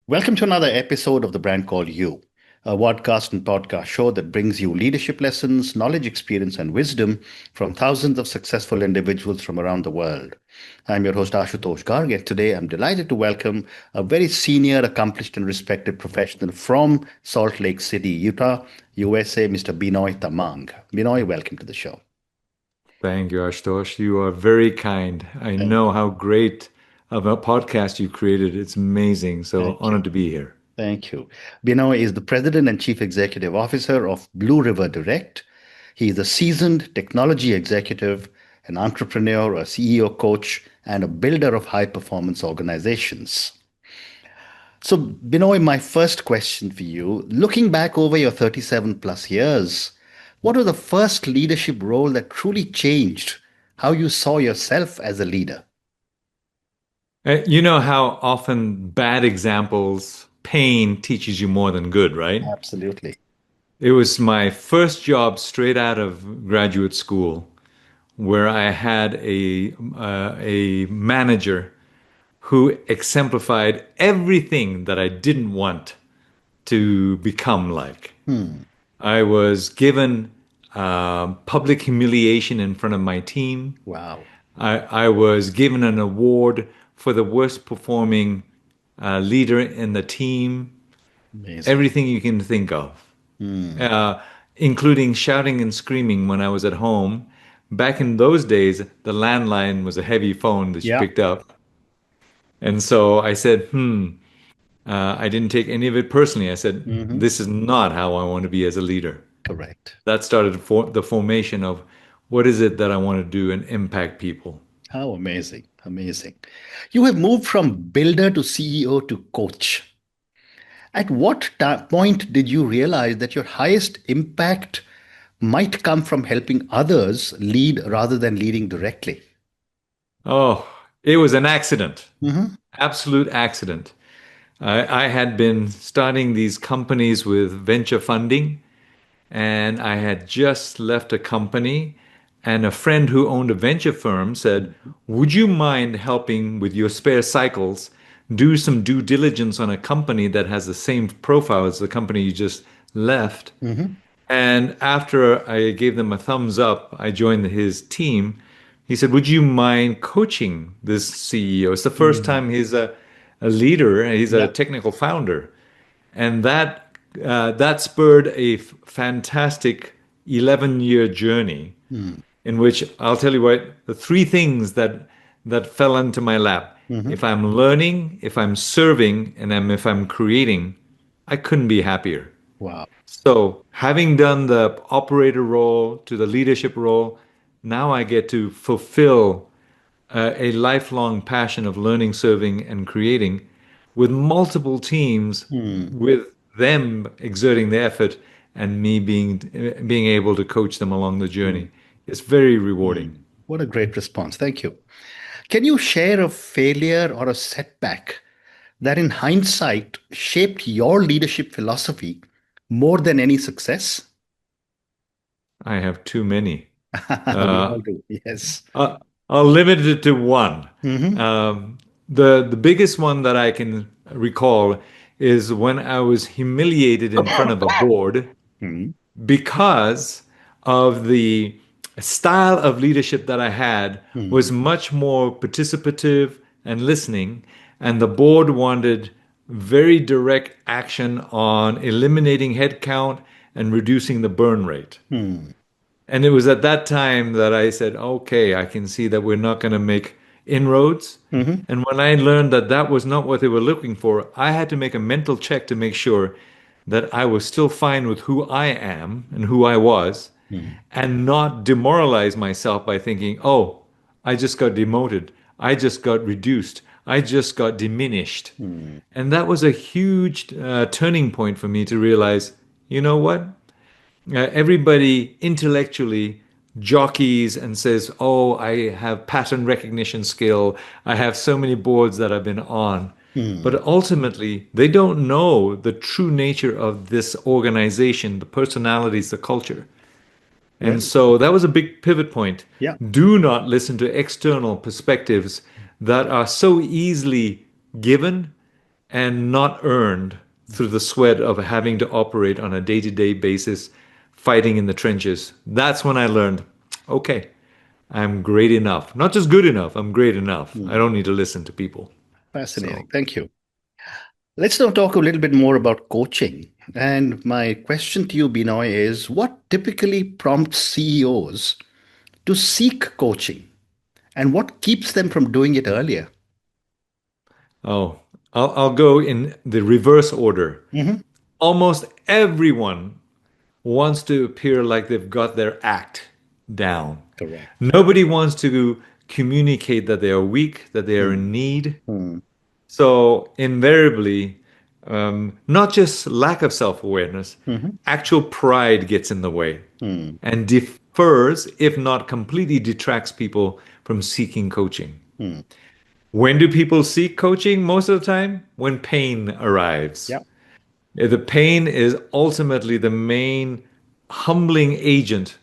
Welcome to another episode of The Brand Called You, a podcast and podcast show that brings you leadership lessons, knowledge, experience, and wisdom from thousands of successful individuals from around the world. I'm your host, Ashutosh Garg, and today I'm delighted to welcome a very senior, accomplished, and respected professional from Salt Lake City, Utah, USA, Mr. Benoy Tamang. Benoy, welcome to the show. Thank you, Ashutosh. You are very kind. I Thank know how great of a podcast you created. It's amazing. So thank you. honored to be here. Thank you. Benoy is the President and Chief Executive Officer of Blueriver Direct. He is a seasoned technology executive, an entrepreneur, a CEO coach, and a builder of high performance organizations. So, Benoy, my first question for you, looking back over your 37 plus years, what was the first leadership role that truly changed how you saw yourself as a leader? You know how often bad examples, pain teaches you more than good, right? Absolutely. It was my first job straight out of graduate school where I had a manager who exemplified everything that I didn't want to become like. Hmm. I was given public humiliation in front of my team. Wow. I was given an award for the worst performing leader in the team. Amazing. Everything you can think of, Hmm. uh, including shouting and screaming when I was at home. Back in those days, the landline was a heavy phone that you Yeah. picked up. And so I said, I didn't take any of it personally. I said, Hmm. this is not how I want to be as a leader. Correct. That started the formation of what is it that I want to do and impact people. How amazing. Amazing. You have moved from builder to CEO to coach. At what point did you realize that your highest impact might come from helping others lead rather than leading directly? Oh, it was an accident, Hmm. absolute accident. I had been starting these companies with venture funding, and I had just left a company. And a friend who owned a venture firm said, would you mind helping with your spare cycles do some due diligence on a company that has the same profile as the company you just left? Hmm. And after I gave them a thumbs up, I joined his team. He said, would you mind coaching this CEO? It's the first Mm. time he's a leader, he's a Yeah. technical founder. And that spurred a fantastic 11-year journey Mm. in which I'll tell you what, the three things that fell into my lap. Hmm. If I'm learning, if I'm serving, and if I'm creating, I couldn't be happier. Wow. So, having done the operator role to the leadership role, now I get to fulfill a lifelong passion of learning, serving, and creating with multiple teams, Mm. with them exerting the effort and me being able to coach them along the Mm. journey. It's very rewarding. Mm. What a great response. Thank you. Can you share a failure or a setback that in hindsight shaped your leadership philosophy more than any success? I have too many. We Uh, all do. Yes. I- I'll limit it to one. Hmm. Um, the biggest one that I can recall is when I was humiliated in front of a board Hmm. because of the style of leadership that I had Hmm. was much more participative and listening, and the board wanted very direct action on eliminating headcount and reducing the burn rate. Hmm. And it was at that time that I said, okay, I can see that we're not going to make inroads. Hmm. And when I learned that that was not what they were looking for, I had to make a mental check to make sure that I was still fine with who I am and who I was, Hmm. and not demoralize myself by thinking, oh, I just got demoted. I just got reduced. I just got diminished. Hmm. And that was a huge turning point for me to realize, you know what? Everybody intellectually jockeys and says, oh, I have pattern recognition skill. I have so many boards that I've been on. Hmm. But ultimately, they don't know the true nature of this organization, the personalities, the culture. And Very. so that was a big pivot point. Yeah. Do not listen to external perspectives that are so easily given and not earned through the sweat of having to operate on a day-to-day basis, fighting in the trenches. That's when I learned, okay, I'm great enough. Not just good enough, I'm great enough. I Mm. don't need to listen to people. Fascinating. So, Thank you. Let's now talk a little bit more about coaching. And my question to you, Benoy, is what typically prompts CEOs to seek coaching and what keeps them from doing it earlier? oh, I'll go in the reverse order. Hmm. Almost everyone wants to appear like they've got their act down. Correct. Nobody wants to communicate that they are weak, that they are in Mm. need. Mm. So, invariably, not just lack of self awareness, Mhm. actual pride gets in the way Mm. and defers, if not completely detracts people from seeking coaching. Mm. When do people seek coaching? Most of the time, when pain arrives. Yeah. The pain is ultimately the main humbling agent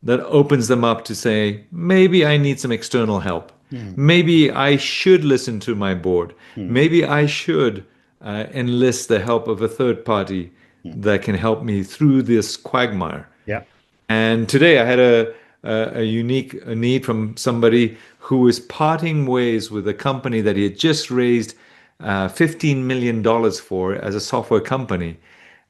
that opens them up to say, maybe I need some external help. Mm. Maybe I should listen to my board. Mm. Maybe I should enlist the help of a third party Mm. that can help me through this quagmire. Yeah. And today I had a unique need from somebody who was parting ways with a company that he had just raised $15 million for as a software company.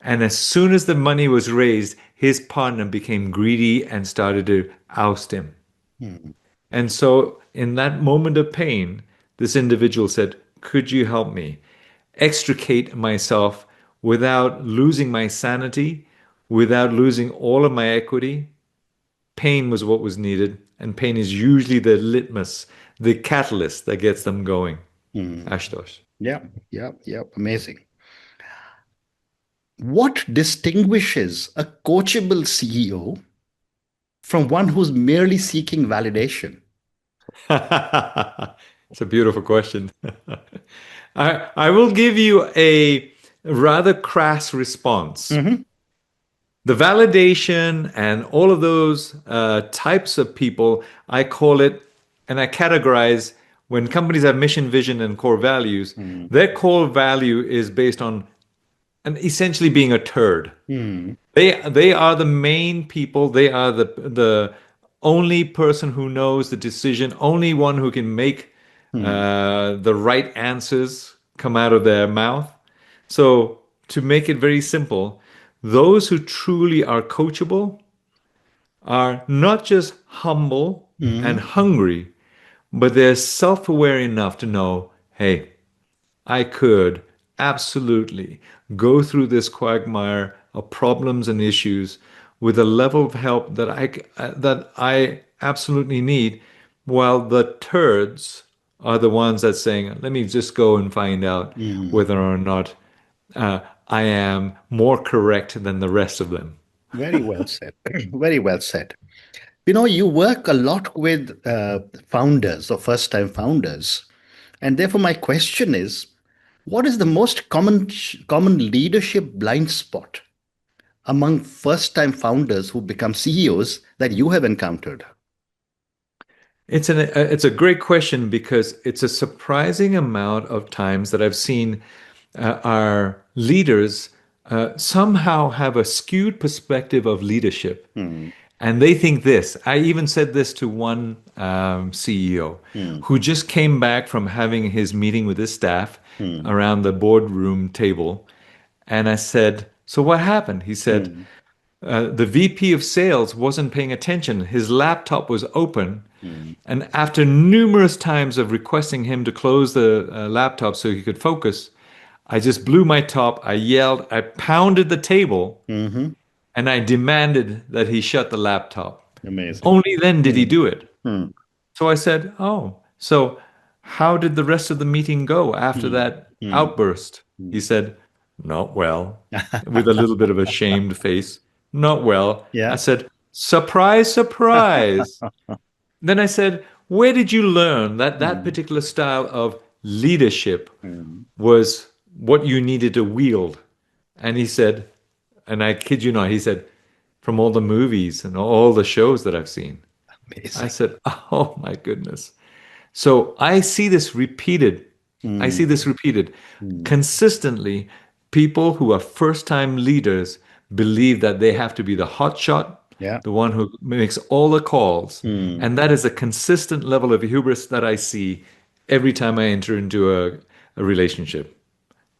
And as soon as the money was raised, his partner became greedy and started to oust him. Mm. And so, in that moment of pain, this individual said, could you help me extricate myself without losing my sanity, without losing all of my equity? Pain was what was needed, and pain is usually the litmus, the catalyst that gets them going. Mm. Ashutosh. Yeah. Yeah. Yeah. Amazing. What distinguishes a coachable CEO from one who's merely seeking validation? It's a beautiful question. I will give you a rather crass response. Hmm. The validation and all of those types of people, I call it, and I categorize when companies have mission, vision, and core values, Mm. their core value is based on and essentially being a turd. Mm. They are the main people. They are the only person who knows the decision, only one who can make Mm. the right answers come out of their mouth. So to make it very simple, those who truly are coachable are not just humble and Mm. hungry, but they're self-aware enough to know, hey, I could absolutely go through this quagmire of problems and issues with a level of help that I absolutely need, while the turds are the ones that saying, "Let me just go and find out Mm. whether or not I am more correct than the rest of them." Very well said. Very well said. You know, you work a lot with founders or first time founders. And therefore, my question is what is the most common leadership blind spot among first time founders who become CEOs that you have encountered? It's a great question because it's a surprising amount of times that I've seen our leaders somehow have a skewed perspective of leadership. Hmm. And they think this. I even said this to one CEO Hmm. who just came back from having his meeting with his staff Hmm. around the boardroom table. And I said, so what happened? He said, Hmm. the VP of sales wasn't paying attention. His laptop was open. Hmm. And after numerous times of requesting him to close the laptop so he could focus, I just blew my top. I yelled, I pounded the table, Hmm. and I demanded that he shut the laptop. Amazing. Only then did he Hmm. do it. Hmm. So I said, oh, so how did the rest of the meeting go after Hmm. that Hmm. outburst? He Hmm. said, not well, with a little bit of a shamed face. Not well. I Yeah. said, surprise, surprise. Then I said, where did you learn that that Hmm. particular style of leadership Hmm. was what you needed to wield? And he said, and I kid you not, he said, from all the movies and all the shows that I've seen. I Amazing. said, oh my goodness. So I see this repeated. I see mm, this repeated mm. consistently. People who are first-time leaders believe that they have to be the hot shot, Yeah. the one who makes all the calls. Mm. And that is a consistent level of hubris that I see every time I enter into a relationship.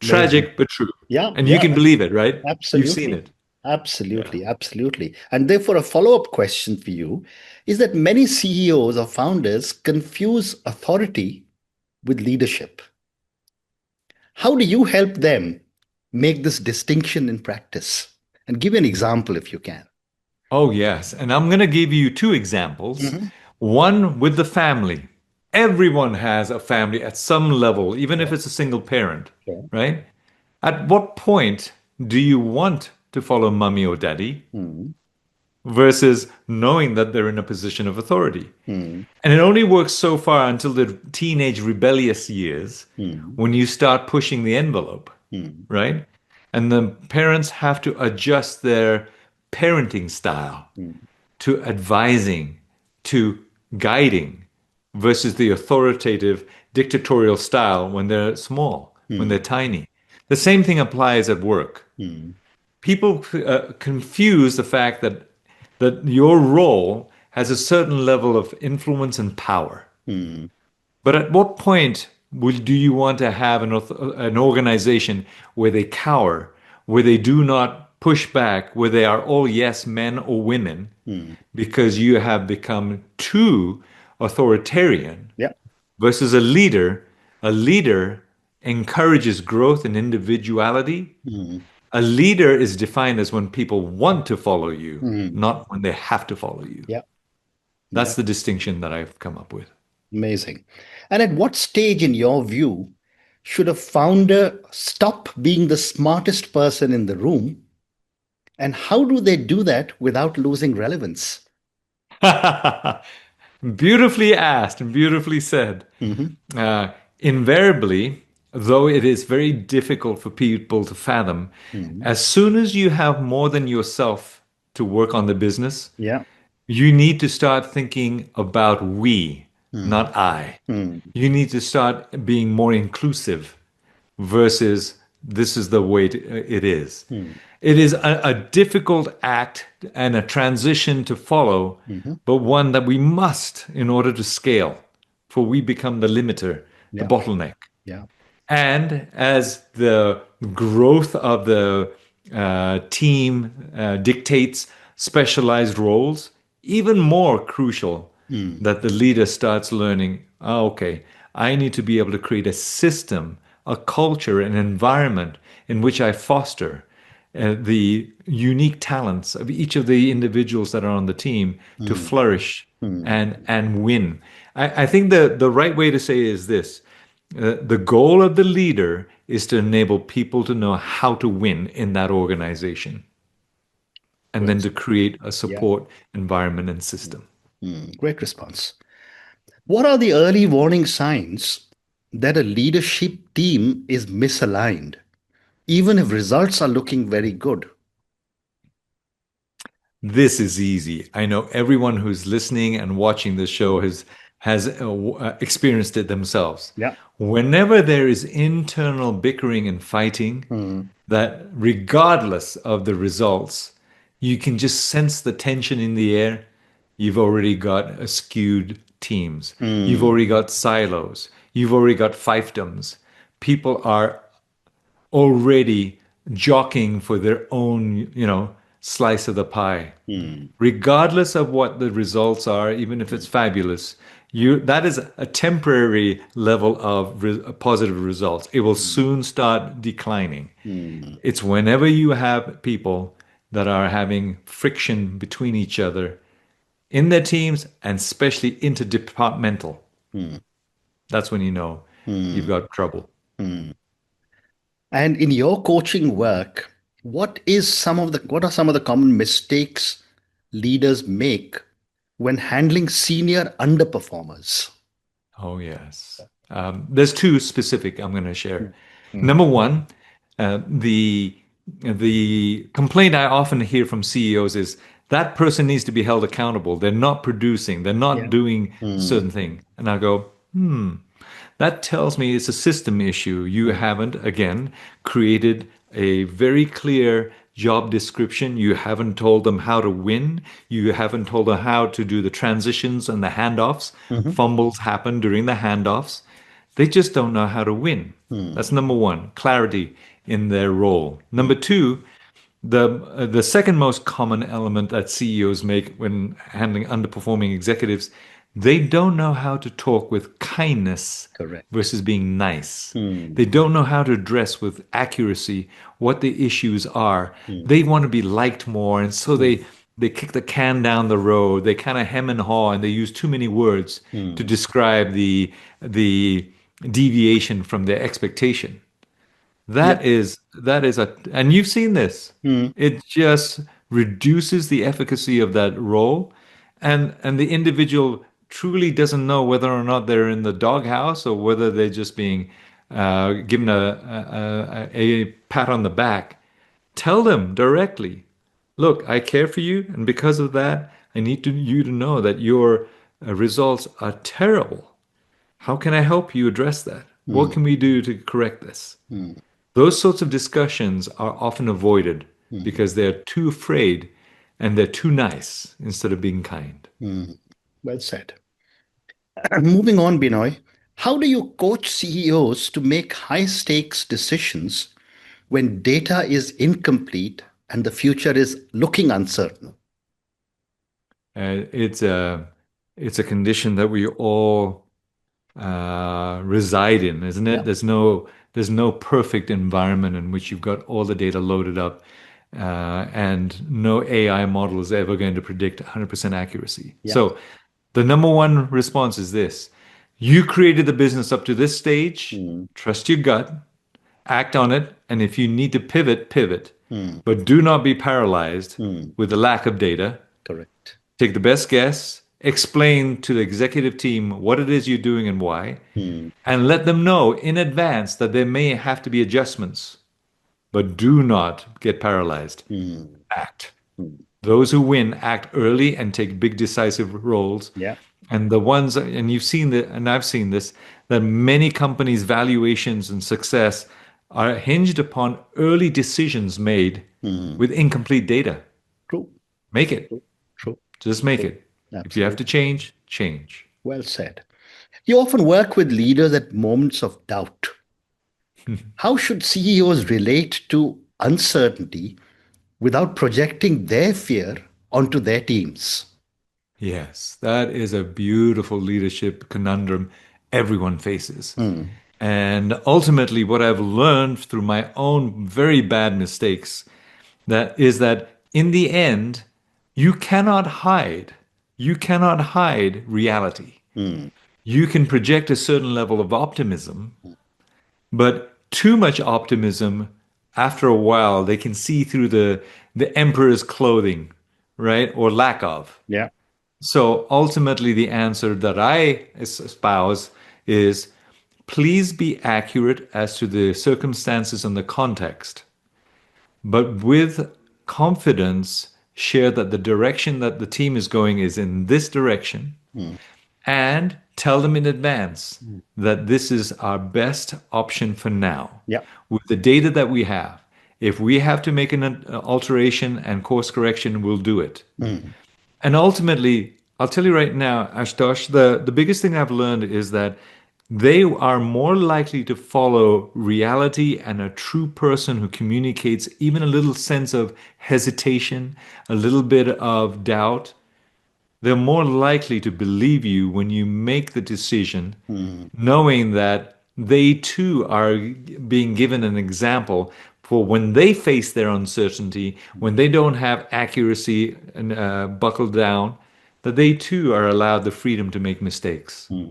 Amazing. Tragic, but true. Yeah, And you yeah, can believe it, right? You've seen absolutely. it. Yeah. Absolutely, absolutely. And therefore, a follow-up question for you is that many CEOs or founders confuse authority with leadership. How do you help them make this distinction in practice? And give an example if you can. Oh, yes. And I'm going to give you two examples. Hmm. One with the family. Everyone has a family at some level, even if Sure, it's a single parent, sure. right? At what point do you want to follow mommy or daddy Mm, versus knowing that they're in a position of authority? mm, And it only works so far until the teenage rebellious years mm, when you start pushing the envelope, mm, right? And the parents have to adjust their parenting style mm, to advising, to guiding, versus the authoritative dictatorial style when they're small, when they're mm, tiny. The same thing applies at work. mm, People confuse the fact that your role has a certain level of influence and power. mm, But at what point do you want to have an organization where they cower, where they do not push back, where they are all yes men or women mm. because you have become too authoritarian Yeah. versus a leader? A leader encourages growth and individuality. Mm, A leader is defined as when people want to follow you, mm. not when they have to follow you. Yeah. Yeah. That's the distinction that I've come up with. Amazing. And at what stage, in your view, should a founder stop being the smartest person in the room? And how do they do that without losing relevance? Beautifully asked and beautifully said. Hmm. Uh, Invariably, though it is very difficult for people to fathom, Hmm. as soon as you have more than yourself to work on the business, Yeah. you need to start thinking about we, Mm, not I. mm, You need to start being more inclusive versus this is the way it is. mm, It is a difficult act and a transition to follow, mhm. but one that we must in order to scale, for we become the limiter, the Yeah. bottleneck. Yeah. And as the growth of the team dictates specialized roles, even more crucial Mm, that the leader starts learning, oh, okay, I need to be able to create a system, a culture, an environment in which I foster the unique talents of each of the individuals that are on the team to mm, flourish mm, and win. I think the right way to say it is this: the goal of the leader is to enable people to know how to win in that organization, and then great. to create a Yeah. support environment and system. Great response. What are the early warning signs that a leadership team is misaligned, even if results are looking very good? This is easy. I know everyone who's listening and watching this show has experienced it themselves. Yeah. Whenever there is internal bickering and fighting, Mm, that regardless of the results, you can just sense the tension in the air. You've already got skewed teams. You've mm, already got silos. You've already got fiefdoms. People are already jockeying for their own, slice of the pie. mm, Regardless of what the results are, even if it's fabulous, that is a temporary level of positive results. It will mm, soon start declining. mm, It's whenever you have people that are having friction between each other in their teams and especially interdepartmental. mm, That's when you know you've mm, got trouble. mm. And in your coaching work, what are some of the common mistakes leaders make when handling senior underperformers? Oh, yes. There's two specific I'm going to share. Mm, mm, Number one, the complaint I often hear from CEOs is that person needs to be held accountable. They're not producing. They're not yeah. doing a Mm, certain thing. And I go, That tells me it's a system issue. You Mm, haven't, again, created a very clear job description. You haven't told them how to win. You haven't told them how to do the transitions and the handoffs. mhm, Fumbles happen during the handoffs. They just don't know how to win. mm, That's number one, clarity in their role. mm. Number two, the second most common element that CEOs make when handling underperforming executives, they don't know how to talk with kindness Correct. versus being nice. Mm, They don't know how to address with accuracy what the issues are. mm, They want to be liked more, and so mm, they kick the can down the road. They kind of hem and haw, and they use too many words to mm. describe the deviation from their expectation. Yep. That is a, and you've seen this. Mm, It just reduces the efficacy of that role, and the individual truly doesn't know whether or not they're in the doghouse or whether they're just being given a pat on the back. Tell them directly, look, I care for you, and because of that, I need you to know that your results are terrible. How can I help you address that? What mm, can we do to correct this? mm, Those sorts of discussions are often avoided mm, because they're too afraid and they're too nice instead of being kind. mm. Well said. Moving on, Binoy, how do you coach CEOs to make high stakes decisions when data is incomplete and the future is looking uncertain? It's a condition that we all reside in, isn't it? Yeah. There's no perfect environment in which you've got all the data loaded up, and no AI model is ever going to predict 100% accuracy. Yeah. So the number one response is this: you created the business up to this stage. Mm, Trust your gut, act on it, and if you need to pivot, pivot. mm, But do not be paralyzed mm. with the lack of data. Correct. Take the best guess, explain to the executive team what it is you're doing and why, Mm, and let them know in advance that there may have to be adjustments. But do not get paralyzed. mm, Act. mm. Those who win act early and take big decisive roles. Yeah. And the ones, and you've seen that, and I've seen this, that many companies' valuations and success are hinged upon early decisions made Mm. with incomplete data. True. Make it. True. True. Just make True. it. If you have to Absolutely. change, change. Well said. You often work with leaders at moments of doubt. How should CEOs relate to uncertainty without projecting their fear onto their teams? Yes, that is a beautiful leadership conundrum everyone faces. Mm, And ultimately, what I've learned through my own very bad mistakes that is that in the end, you cannot hide. You cannot hide reality. mm, You can project a certain level of optimism, but too much optimism, after a while, they can see through the emperor's clothing, right? Or lack of. yeah. So ultimately, the answer that I espouse is please be accurate as to the circumstances and the context, but with confidence, share that the direction that the team is going is in this direction, Mm, and tell them in advance mm. that this is our best option for now. Yeah. With the data that we have, if we have to make an alteration and course correction, we'll do it. Mm, And ultimately, I'll tell you right now, Ashutosh, the biggest thing I've learned is that they are more likely to follow reality and a true person who communicates even a little sense of hesitation, a little bit of doubt. They're more likely to believe you when you make the decision, mm, knowing that they too are being given an example for when they face their uncertainty, when they don't have accuracy and buckled down, that they too are allowed the freedom to make mistakes. mm,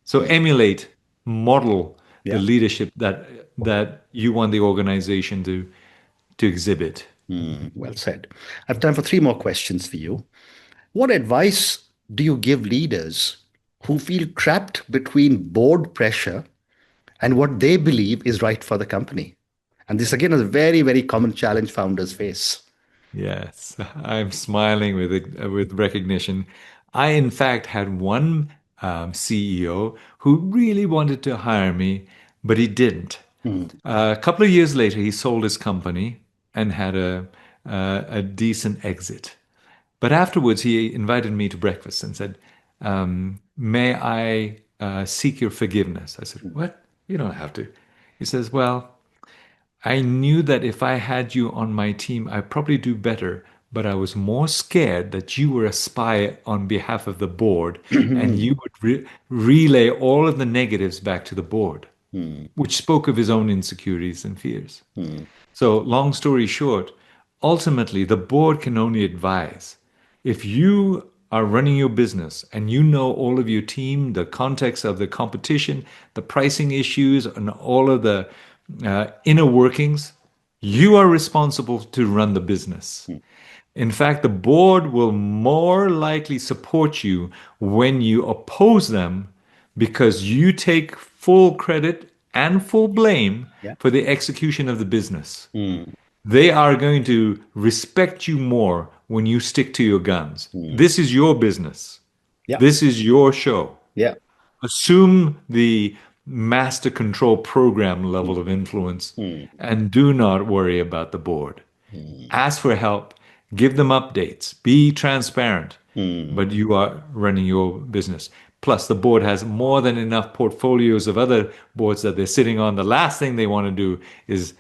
So mm. emulate, model the Yeah. leadership that you want the organization to exhibit. Mm, well said. I've time for three more questions for you. What advice do you give leaders who feel trapped between board pressure and what they believe is right for the company? And this again is a very, very common challenge founders face. Yes, I'm smiling with recognition. I, in fact, had one CEO who really wanted to hire me, but he didn't. A couple of years later, he sold his company and had a decent exit. But afterwards, he invited me to breakfast and said, "May I seek your forgiveness?" I said, "What? You don't have to." He says, "Well, I knew that if I had you on my team, I'd probably do better, but I was more scared that you were a spy on behalf of the board and you would relay all of the negatives back to the board," which spoke of his own insecurities and fears. So, long story short, ultimately, the board can only advise. If you are running your business and you know all of your team, the context of the competition, the pricing issues, and all of the inner workings, you are responsible to run the business. In fact, the board will more likely support you when you oppose them because you take full credit and full blame Yeah. for the execution of the business. They are going to respect you more when you stick to your guns. This is your business. Yeah. This is your show. Yeah. Assume the master control program level of influence and do not worry about the board. Ask for help, give them updates, be transparent, but you are running your business. Plus, the board has more than enough portfolios of other boards that they're sitting on. The last thing they want to do is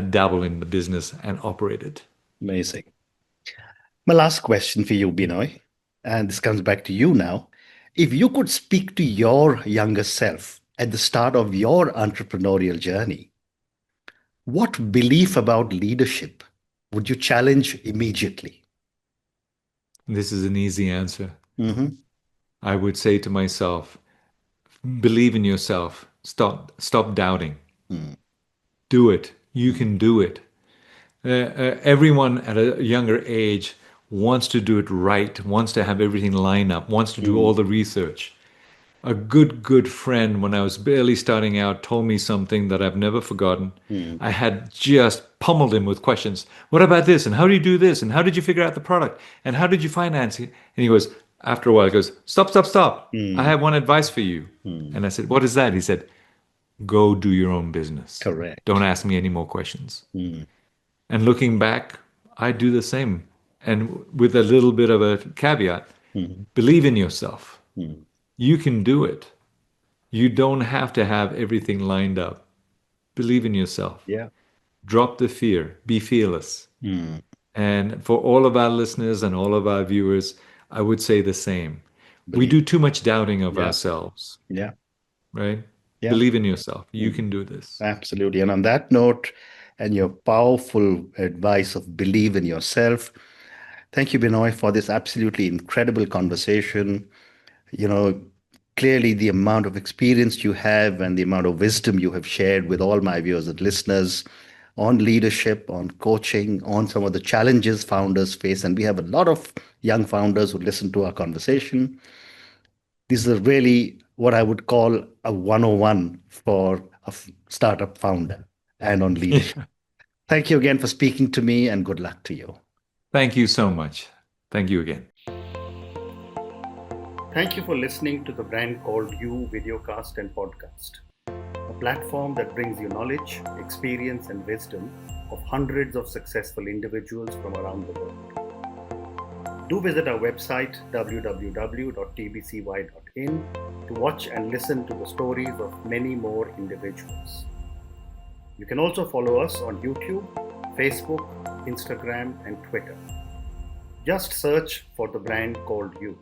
dabble in the business and operate it. Amazing. My last question for you, Benoy, and this comes back to you now. If you could speak to your younger self at the start of your entrepreneurial journey, what belief about leadership would you challenge immediately? This is an easy answer. Mm-hmm. I would say to myself, believe in yourself. Stop doubting. Do it. You can do it. Everyone at a younger age wants to do it right, wants to have everything line up, wants to do all the research. A good friend, when I was barely starting out, told me something that I've never forgotten. I had just pummeled him with questions. What about this? And how do you do this? And how did you figure out the product? And how did you finance it? And he goes, after a while, he goes, stop. I have one advice for you. And I said, what is that? He said, go do your own business. Correct. Don't ask me any more questions. And looking back, I do the same. And with a little bit of a caveat, believe in yourself. You can do it. You don't have to have everything lined up. Believe in yourself. Yeah. Drop the fear. Be fearless. And for all of our listeners and all of our viewers, I would say the same. We do too much doubting of ourselves, Yeah. right? Yeah. Believe in yourself. You can do this. Absolutely. And on that note, and your powerful advice of believe in yourself, thank you, Benoy, for this absolutely incredible conversation. You know, clearly the amount of experience you have and the amount of wisdom you have shared with all my viewers and listeners on leadership, on coaching, on some of the challenges founders face. And we have a lot of young founders who listen to our conversation. This is really what I would call a 101 for a startup founder and on leadership. Thank you again for speaking to me and good luck to you. Thank you so much. Thank you again. Thank you for listening to the Brand Called You videocast and podcast, a platform that brings you knowledge, experience, and wisdom of hundreds of successful individuals from around the world. Do visit our website www.tbcy.in to watch and listen to the stories of many more individuals. You can also follow us on YouTube, Facebook, Instagram, and Twitter. Just search for the Brand Called You.